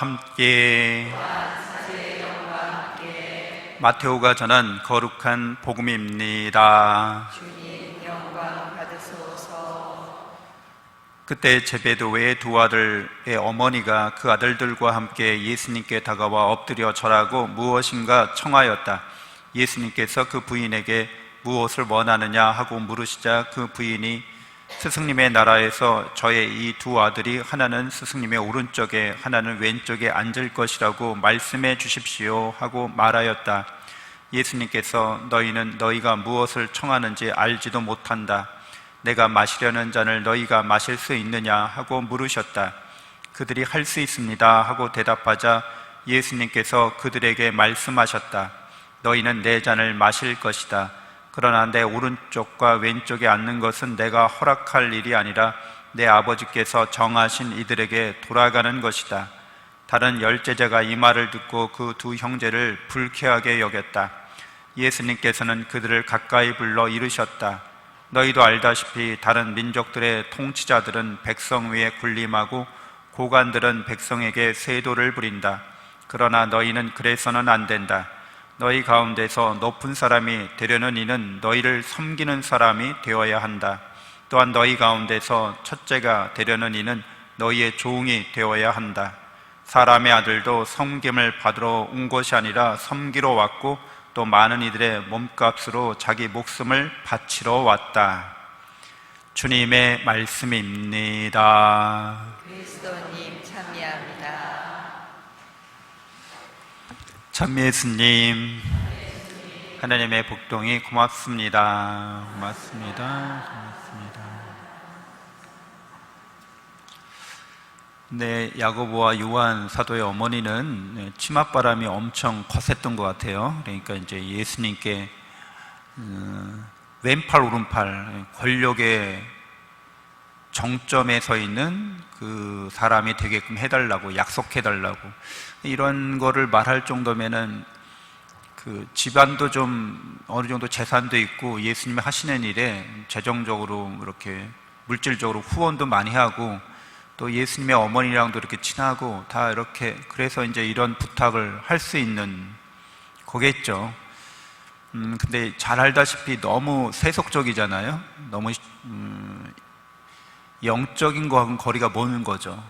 함께 마테오가 전한 거룩한 복음입니다. 주님 영광 받으소서. 그때 제베도의 두 아들의 어머니가 그 아들들과 함께 예수님께 다가와 엎드려 절하고 무엇인가 청하였다. 예수님께서 그 부인에게 무엇을 원하느냐 하고 물으시자 그 부인이 스승님의 나라에서 저의 이 두 아들이 하나는 스승님의 오른쪽에 하나는 왼쪽에 앉을 것이라고 말씀해 주십시오 하고 말하였다. 예수님께서 너희는 너희가 무엇을 청하는지 알지도 못한다. 내가 마시려는 잔을 너희가 마실 수 있느냐 하고 물으셨다. 그들이 할 수 있습니다 하고 대답하자 예수님께서 그들에게 말씀하셨다. 너희는 내 잔을 마실 것이다. 그러나 내 오른쪽과 왼쪽에 앉는 것은 내가 허락할 일이 아니라 내 아버지께서 정하신 이들에게 돌아가는 것이다. 다른 열제자가 이 말을 듣고 그 두 형제를 불쾌하게 여겼다. 예수님께서는 그들을 가까이 불러 이르셨다. 너희도 알다시피 다른 민족들의 통치자들은 백성 위에 군림하고 고관들은 백성에게 세도를 부린다. 그러나 너희는 그래서는 안 된다. 너희 가운데서 높은 사람이 되려는 이는 너희를 섬기는 사람이 되어야 한다. 또한 너희 가운데서 첫째가 되려는 이는 너희의 종이 되어야 한다. 사람의 아들도 섬김을 받으러 온 것이 아니라 섬기러 왔고 또 많은 이들의 몸값으로 자기 목숨을 바치러 왔다. 주님의 말씀입니다. 그리스도님 참여합니다. 참 예수님, 하나님의 복동이 고맙습니다. 고맙습니다. 네, 야고보와 요한 사도의 어머니는 치맛바람이 엄청 거셌던 것 같아요. 그러니까 이제 예수님께 왼팔 오른팔 권력의 정점에 서 있는 그 사람이 되게끔 해달라고 약속해달라고 이런 거를 말할 정도면은 그 집안도 좀 어느 정도 재산도 있고 예수님이 하시는 일에 재정적으로 이렇게 물질적으로 후원도 많이 하고 또 예수님의 어머니랑도 이렇게 친하고 다 이렇게 그래서 이제 이런 부탁을 할 수 있는 거겠죠. 근데 잘 알다시피 너무 세속적이잖아요. 너무 영적인 거하고는 거리가 먼 거죠.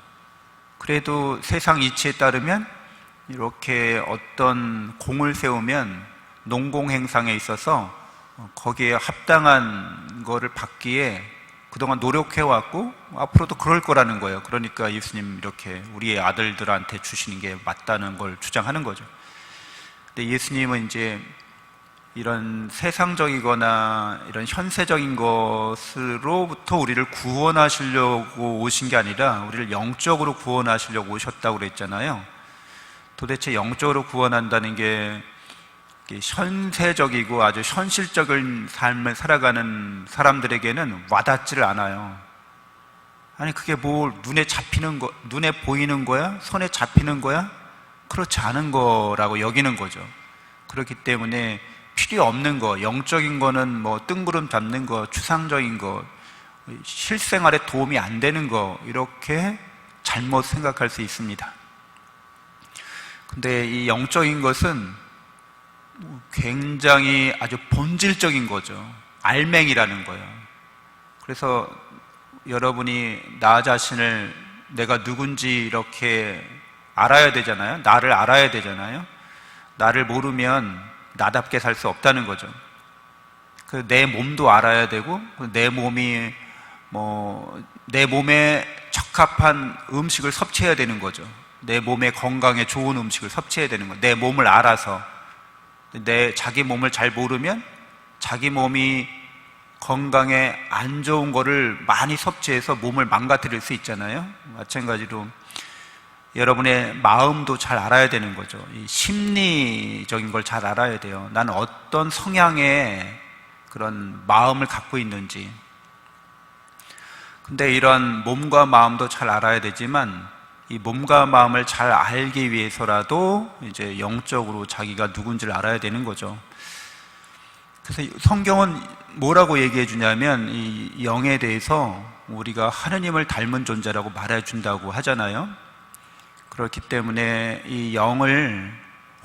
그래도 세상 이치에 따르면 이렇게 어떤 공을 세우면 농공행상에 있어서 거기에 합당한 거를 받기에 그동안 노력해왔고 앞으로도 그럴 거라는 거예요. 그러니까 예수님 이렇게 우리의 아들들한테 주시는 게 맞다는 걸 주장하는 거죠. 근데 예수님은 이제 이런 세상적이거나 이런 현세적인 것으로부터 우리를 구원하시려고 오신 게 아니라 우리를 영적으로 구원하시려고 오셨다고 그랬잖아요. 도대체 영적으로 구원한다는 게 현세적이고 아주 현실적인 삶을 살아가는 사람들에게는 와닿지를 않아요. 아니 그게 뭐 눈에 잡히는 거, 눈에 보이는 거야? 손에 잡히는 거야? 그렇지 않은 거라고 여기는 거죠. 그렇기 때문에 필요 없는 거, 영적인 거는 뭐 뜬구름 잡는 거, 추상적인 거, 실생활에 도움이 안 되는 거 이렇게 잘못 생각할 수 있습니다. 근데 이 영적인 것은 굉장히 아주 본질적인 거죠. 알맹이라는 거예요. 그래서 여러분이 나 자신을 내가 누군지 이렇게 알아야 되잖아요. 나를 알아야 되잖아요. 나를 모르면 나답게 살 수 없다는 거죠. 내 몸도 알아야 되고 내 몸이 내 몸에 적합한 음식을 섭취해야 되는 거죠. 내 몸의 건강에 좋은 음식을 섭취해야 되는 거예요. 내 몸을 알아서. 자기 몸을 잘 모르면 자기 몸이 건강에 안 좋은 거를 많이 섭취해서 몸을 망가뜨릴 수 있잖아요. 마찬가지로 여러분의 마음도 잘 알아야 되는 거죠. 이 심리적인 걸 잘 알아야 돼요. 나는 어떤 성향의 그런 마음을 갖고 있는지. 근데 이런 몸과 마음도 잘 알아야 되지만 이 몸과 마음을 잘 알기 위해서라도 이제 영적으로 자기가 누군지를 알아야 되는 거죠. 그래서 성경은 뭐라고 얘기해 주냐면 이 영에 대해서 우리가 하느님을 닮은 존재라고 말해 준다고 하잖아요. 그렇기 때문에 이 영을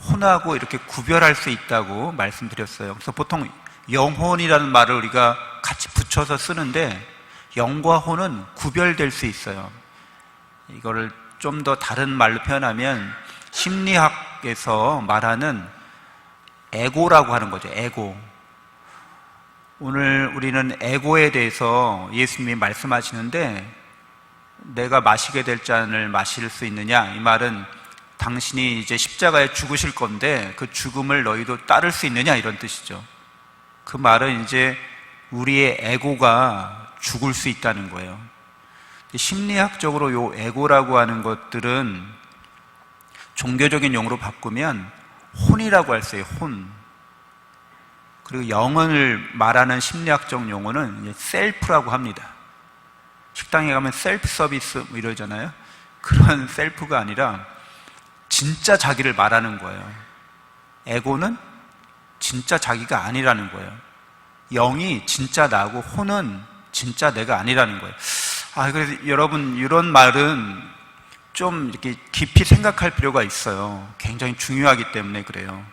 혼하고 이렇게 구별할 수 있다고 말씀드렸어요. 그래서 보통 영혼이라는 말을 우리가 같이 붙여서 쓰는데 영과 혼은 구별될 수 있어요. 이거를 좀 더 다른 말로 표현하면 심리학에서 말하는 에고라고 하는 거죠. 에고. 오늘 우리는 에고에 대해서 예수님이 말씀하시는데 내가 마시게 될 잔을 마실 수 있느냐? 이 말은 당신이 이제 십자가에 죽으실 건데 그 죽음을 너희도 따를 수 있느냐? 이런 뜻이죠. 그 말은 이제 우리의 에고가 죽을 수 있다는 거예요. 심리학적으로 요 에고라고 하는 것들은 종교적인 용어로 바꾸면 혼이라고 할 수 있어요. 혼. 그리고 영혼을 말하는 심리학적 용어는 이제 셀프라고 합니다. 식당에 가면 셀프 서비스 뭐 이러잖아요. 그런 셀프가 아니라 진짜 자기를 말하는 거예요. 에고는 진짜 자기가 아니라는 거예요. 영이 진짜 나고 혼은 진짜 내가 아니라는 거예요. 그래서 여러분 이런 말은 좀 이렇게 깊이 생각할 필요가 있어요. 굉장히 중요하기 때문에 그래요.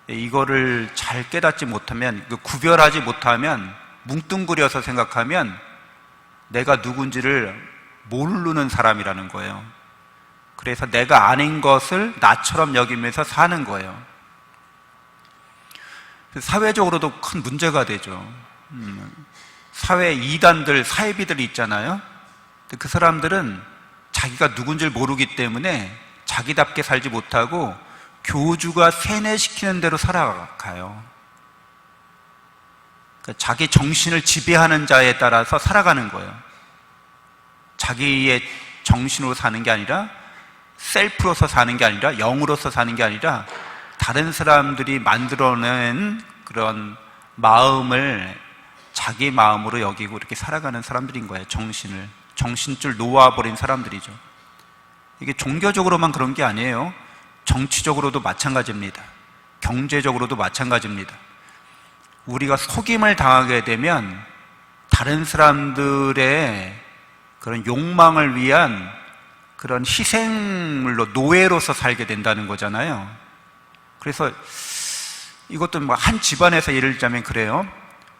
이거를 잘 깨닫지 못하면, 구별하지 못하면, 뭉뚱그려서 생각하면 내가 누군지를 모르는 사람이라는 거예요. 그래서 내가 아닌 것을 나처럼 여기면서 사는 거예요. 사회적으로도 큰 문제가 되죠. 사회 이단들, 사이비들이 있잖아요. 그 사람들은 자기가 누군지를 모르기 때문에 자기답게 살지 못하고 교주가 세뇌시키는 대로 살아가요. 그러니까 자기 정신을 지배하는 자에 따라서 살아가는 거예요. 자기의 정신으로 사는 게 아니라, 셀프로서 사는 게 아니라, 영으로서 사는 게 아니라 다른 사람들이 만들어낸 그런 마음을 자기 마음으로 여기고 이렇게 살아가는 사람들인 거예요. 정신줄 놓아버린 사람들이죠. 이게 종교적으로만 그런 게 아니에요. 정치적으로도 마찬가지입니다. 경제적으로도 마찬가지입니다. 우리가 속임을 당하게 되면 다른 사람들의 그런 욕망을 위한 그런 희생물로, 노예로서 살게 된다는 거잖아요. 그래서 이것도 뭐 한 집안에서 예를 들자면 그래요.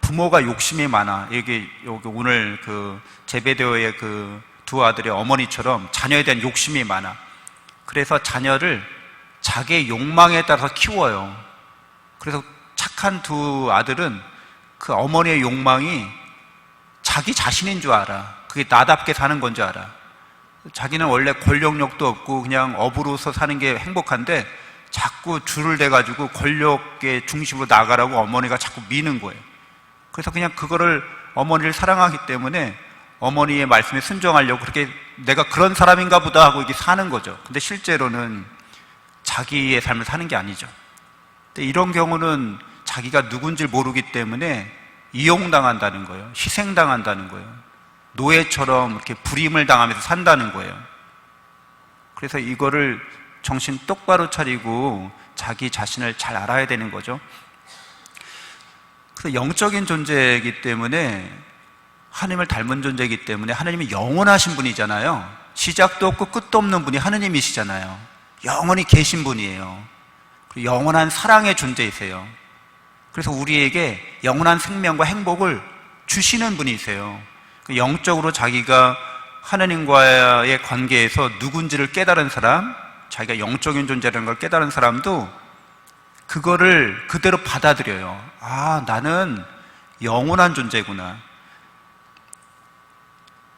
부모가 욕심이 많아. 여기 오늘 그 제베데오의 그 두 아들의 어머니처럼 자녀에 대한 욕심이 많아. 그래서 자녀를 자기의 욕망에 따라서 키워요. 그래서 착한 두 아들은 그 어머니의 욕망이 자기 자신인 줄 알아. 그게 나답게 사는 건 줄 알아. 자기는 원래 권력력도 없고 그냥 업으로서 사는 게 행복한데 자꾸 줄을 대가지고 권력의 중심으로 나가라고 어머니가 자꾸 미는 거예요. 그래서 그냥 그거를, 어머니를 사랑하기 때문에 어머니의 말씀에 순종하려고 그렇게 내가 그런 사람인가 보다 하고 이렇게 사는 거죠. 근데 실제로는 자기의 삶을 사는 게 아니죠. 근데 이런 경우는 자기가 누군지 모르기 때문에 이용당한다는 거예요. 희생당한다는 거예요. 노예처럼 이렇게 불임을 당하면서 산다는 거예요. 그래서 이거를 정신 똑바로 차리고 자기 자신을 잘 알아야 되는 거죠. 그래서 영적인 존재이기 때문에, 하나님을 닮은 존재이기 때문에 하나님이 영원하신 분이잖아요. 시작도 없고 끝도 없는 분이 하나님이시잖아요. 영원히 계신 분이에요. 그리고 영원한 사랑의 존재이세요. 그래서 우리에게 영원한 생명과 행복을 주시는 분이세요. 영적으로 자기가 하나님과의 관계에서 누군지를 깨달은 사람, 자기가 영적인 존재라는 걸 깨달은 사람도 그거를 그대로 받아들여요. 나는 영원한 존재구나.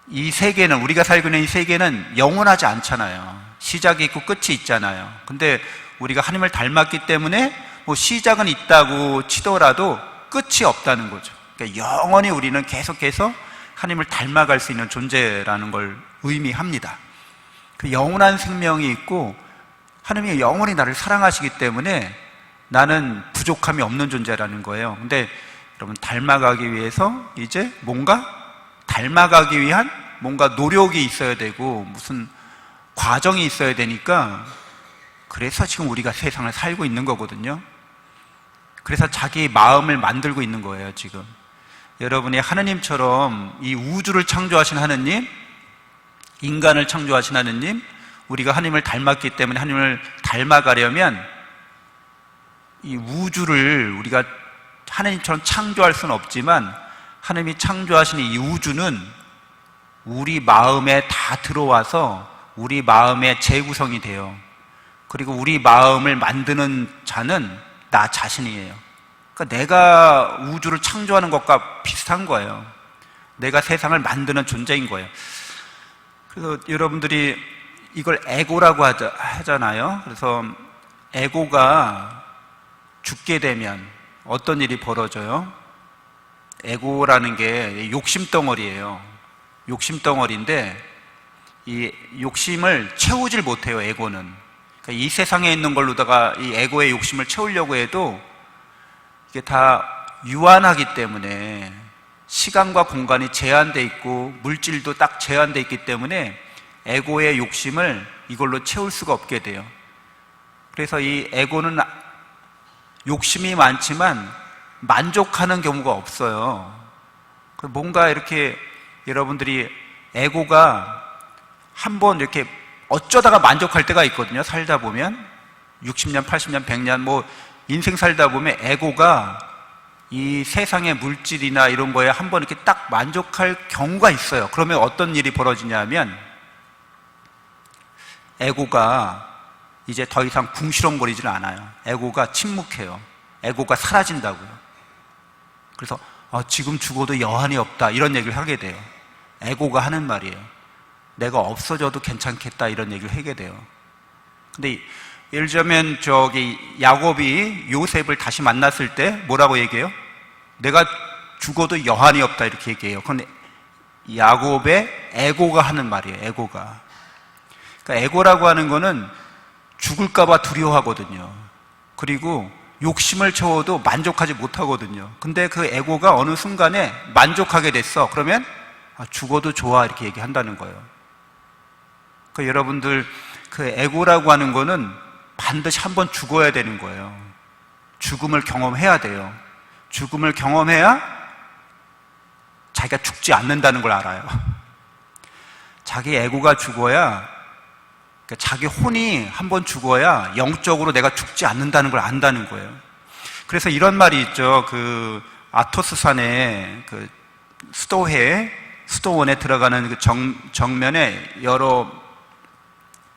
이 세계는, 우리가 살고 있는 이 세계는 영원하지 않잖아요. 시작이 있고 끝이 있잖아요. 근데 우리가 하나님을 닮았기 때문에 뭐 시작은 있다고 치더라도 끝이 없다는 거죠. 그러니까 영원히 우리는 계속해서 하나님을 닮아갈 수 있는 존재라는 걸 의미합니다. 그 영원한 생명이 있고 하나님이 영원히 나를 사랑하시기 때문에 나는 부족함이 없는 존재라는 거예요. 근데 여러분, 닮아가기 위해서 이제 뭔가 닮아가기 위한 뭔가 노력이 있어야 되고 무슨 과정이 있어야 되니까, 그래서 지금 우리가 세상을 살고 있는 거거든요. 그래서 자기 마음을 만들고 있는 거예요. 지금 여러분이 하나님처럼 이 우주를 창조하신 하나님, 인간을 창조하신 하나님, 우리가 하나님을 닮았기 때문에 하나님을 닮아가려면 이 우주를 우리가 하나님처럼 창조할 수는 없지만 하나님이 창조하신 이 우주는 우리 마음에 다 들어와서 우리 마음의 재구성이 돼요. 그리고 우리 마음을 만드는 자는 나 자신이에요. 그러니까 내가 우주를 창조하는 것과 비슷한 거예요. 내가 세상을 만드는 존재인 거예요. 그래서 여러분들이 이걸 에고라고 하잖아요. 그래서 에고가 죽게 되면 어떤 일이 벌어져요? 에고라는 게 욕심덩어리예요. 욕심덩어리인데 이 욕심을 채우질 못해요, 에고는. 그러니까 이 세상에 있는 걸로다가 이 에고의 욕심을 채우려고 해도 이게 다 유한하기 때문에 시간과 공간이 제한되어 있고 물질도 딱 제한되어 있기 때문에 에고의 욕심을 이걸로 채울 수가 없게 돼요. 그래서 이 에고는 욕심이 많지만 만족하는 경우가 없어요. 뭔가 이렇게 여러분들이 에고가 한번 이렇게 어쩌다가 만족할 때가 있거든요. 살다 보면 60년, 80년, 100년 뭐 인생 살다 보면 에고가 이 세상의 물질이나 이런 거에 한번 이렇게 딱 만족할 경우가 있어요. 그러면 어떤 일이 벌어지냐면 에고가 이제 더 이상 궁시렁거리지는 않아요. 에고가 침묵해요. 에고가 사라진다고요. 그래서 지금 죽어도 여한이 없다 이런 얘기를 하게 돼요. 에고가 하는 말이에요. 내가 없어져도 괜찮겠다 이런 얘기를 하게 돼요. 근데 예를 들자면 야곱이 요셉을 다시 만났을 때 뭐라고 얘기해요? 내가 죽어도 여한이 없다 이렇게 얘기해요. 그런데 야곱의 에고가 하는 말이에요. 에고가. 그러니까 에고라고 하는 거는 죽을까봐 두려워하거든요. 그리고 욕심을 채워도 만족하지 못하거든요. 근데 그 에고가 어느 순간에 만족하게 됐어. 그러면 죽어도 좋아 이렇게 얘기한다는 거예요. 그러니까 여러분들 그 에고라고 하는 거는 반드시 한번 죽어야 되는 거예요. 죽음을 경험해야 돼요. 죽음을 경험해야 자기가 죽지 않는다는 걸 알아요. 자기 에고가 죽어야, 그러니까 자기 혼이 한번 죽어야 영적으로 내가 죽지 않는다는 걸 안다는 거예요. 그래서 이런 말이 있죠. 그 아토스산의 그 수도원에 들어가는 그 정면에 여러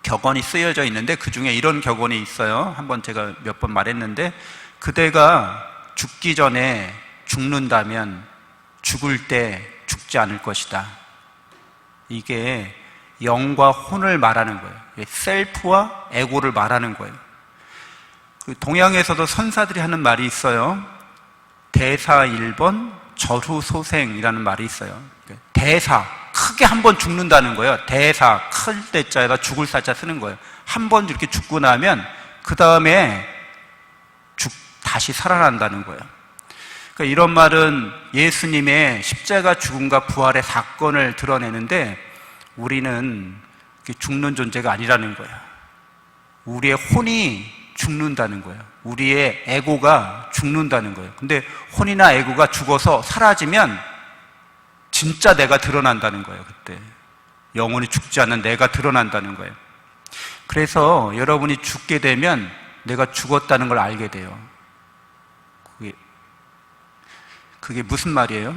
격언이 쓰여져 있는데 그 중에 이런 격언이 있어요. 한번 제가 몇 번 말했는데, 그대가 죽기 전에 죽는다면 죽을 때 죽지 않을 것이다. 이게 영과 혼을 말하는 거예요. 셀프와 에고를 말하는 거예요. 동양에서도 선사들이 하는 말이 있어요. 대사 1번 절후소생이라는 말이 있어요. 대사, 크게 한 번 죽는다는 거예요. 대사, 클 때자에다 죽을 사자 쓰는 거예요. 한 번 이렇게 죽고 나면 그 다음에 다시 살아난다는 거예요. 그러니까 이런 말은 예수님의 십자가 죽음과 부활의 사건을 드러내는데 우리는 죽는 존재가 아니라는 거예요. 우리의 혼이 죽는다는 거예요. 우리의 에고가 죽는다는 거예요. 근데 혼이나 에고가 죽어서 사라지면 진짜 내가 드러난다는 거예요. 그때 영원히 죽지 않는 내가 드러난다는 거예요. 그래서 여러분이 죽게 되면 내가 죽었다는 걸 알게 돼요. 그게 무슨 말이에요?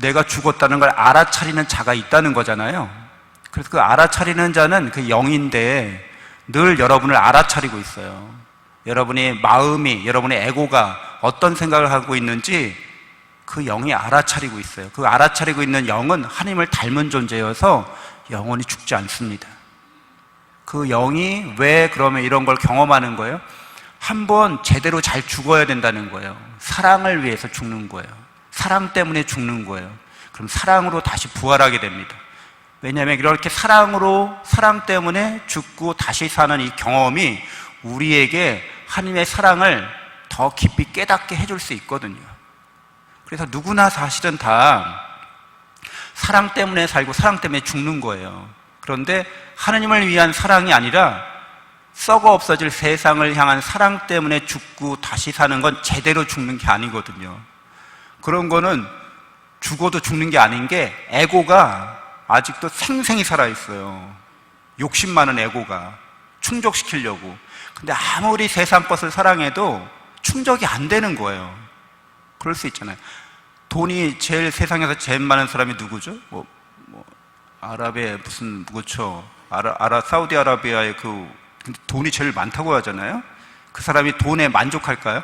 내가 죽었다는 걸 알아차리는 자가 있다는 거잖아요. 그래서 그 알아차리는 자는 그 영인데 늘 여러분을 알아차리고 있어요. 여러분의 마음이, 여러분의 에고가 어떤 생각을 하고 있는지 그 영이 알아차리고 있어요. 그 알아차리고 있는 영은 하나님을 닮은 존재여서 영원히 죽지 않습니다. 그 영이 왜 그러면 이런 걸 경험하는 거예요? 한번 제대로 잘 죽어야 된다는 거예요. 사랑을 위해서 죽는 거예요. 사랑 때문에 죽는 거예요. 그럼 사랑으로 다시 부활하게 됩니다. 왜냐하면 이렇게 사랑 때문에 죽고 다시 사는 이 경험이 우리에게 하나님의 사랑을 더 깊이 깨닫게 해줄 수 있거든요. 그래서 누구나 사실은 다 사랑 때문에 살고 사랑 때문에 죽는 거예요. 그런데 하나님을 위한 사랑이 아니라 썩어 없어질 세상을 향한 사랑 때문에 죽고 다시 사는 건 제대로 죽는 게 아니거든요. 그런 거는 죽어도 죽는 게 아닌 게 에고가 아직도 생생히 살아있어요. 욕심 많은 에고가 충족시키려고. 근데 아무리 세상 것을 사랑해도 충족이 안 되는 거예요. 그럴 수 있잖아요. 돈이 제일 세상에서 제일 많은 사람이 누구죠? 아랍의 무슨 그렇죠? 사우디아라비아의 근데 돈이 제일 많다고 하잖아요. 그 사람이 돈에 만족할까요?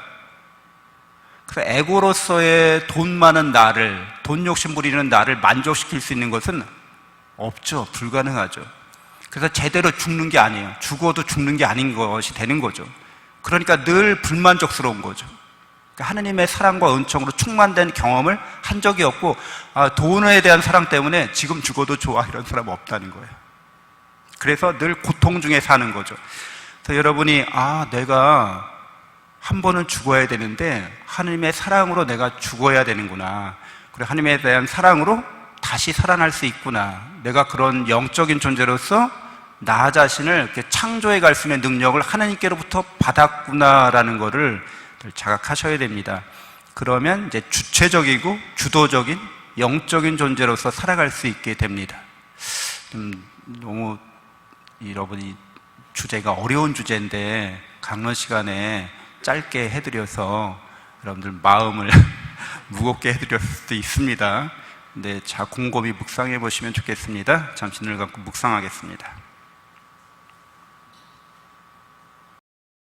그래서 에고로서의 돈 많은 나를, 돈 욕심 부리는 나를 만족시킬 수 있는 것은 없죠. 불가능하죠. 그래서 제대로 죽는 게 아니에요. 죽어도 죽는 게 아닌 것이 되는 거죠. 그러니까 늘 불만족스러운 거죠. 그러니까 하느님의 사랑과 은총으로 충만된 경험을 한 적이 없고, 돈에 대한 사랑 때문에 지금 죽어도 좋아 이런 사람은 없다는 거예요. 그래서 늘 고통 중에 사는 거죠. 그래서 여러분이 내가 한 번은 죽어야 되는데 하느님의 사랑으로 내가 죽어야 되는구나, 그리고 하느님에 대한 사랑으로 다시 살아날 수 있구나, 내가 그런 영적인 존재로서 나 자신을 이렇게 창조해 갈 수 있는 능력을 하나님께로부터 받았구나라는 것을 자각하셔야 됩니다. 그러면 이제 주체적이고 주도적인 영적인 존재로서 살아갈 수 있게 됩니다. 너무 여러분이 주제가 어려운 주제인데 강론 시간에 짧게 해드려서 여러분들 마음을 무겁게 해드렸을 수도 있습니다. 근데 곰곰이 묵상해 보시면 좋겠습니다. 잠시 눈을 감고 묵상하겠습니다.